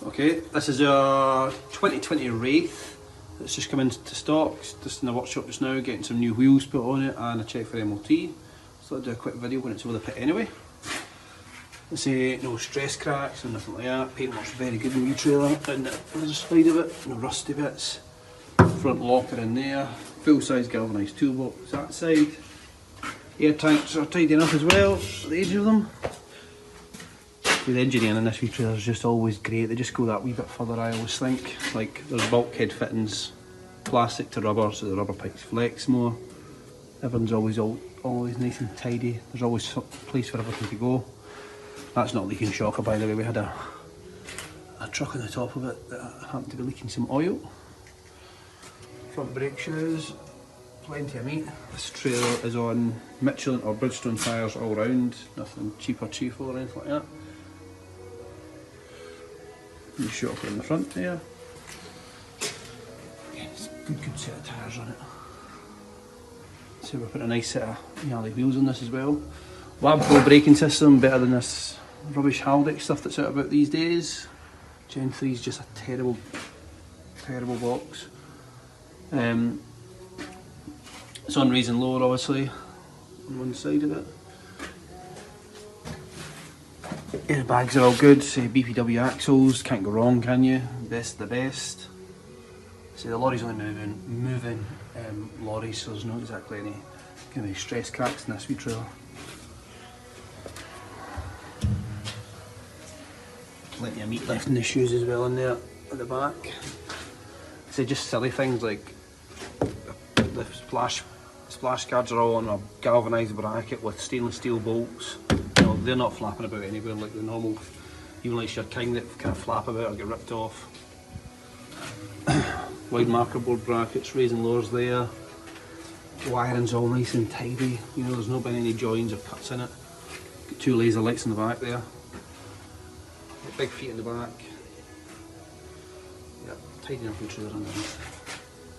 Okay, this is our 2020 Wraith. It's just come into stock, it's just in the workshop just now, getting some new wheels put on it and a check for MOT. So I'll do a quick video when it's over the pit anyway. Let's say no stress cracks and nothing like that. Paintwork's very good in the wheel trailer, and the other side of it, no rusty bits. Front locker in there, full size galvanised toolbox that side. Air tanks are tidy enough as well, the age of them. The engineering in this wee trailer is just always great. They just go that wee bit further, I always think. Like, there's bulkhead fittings, plastic to rubber, so the rubber pipes flex more. Everything's always nice and tidy. There's always a place for everything to go. That's not leaking shocker, by the way. We had a truck on the top of it that happened to be leaking some oil. Front brake shoes, plenty of meat. This trailer is on Michelin or Bridgestone tyres all round. Nothing cheap or cheerful or anything like that. New shocker in the front there. Yeah, it's a good set of tyres on it. So we're putting a nice set of gnarly wheels on this as well. Lab Pro braking system, better than this rubbish Haldex stuff that's out about these days. Gen 3 is just a terrible box. It's on raise and lower obviously on one side of it. Airbags are all good, say BPW axles, can't go wrong, can you? Best the best. See, the lorry's only moving lorries, so there's not exactly any kind of stress cracks in this wee trailer. Plenty of meat left in the shoes as well in there at the back. So just silly things like the splash guards are all on a galvanised bracket with stainless steel bolts. You know, they're not flapping about anywhere like the normal, even like your King that kind of flap about or get ripped off. Wide marker board brackets, raise and lowers there. Wiring's all nice and tidy. You know, there's not been any joins or cuts in it. Got two laser lights in the back there. Got big feet in the back. Yep, tidy enough intruder underneath.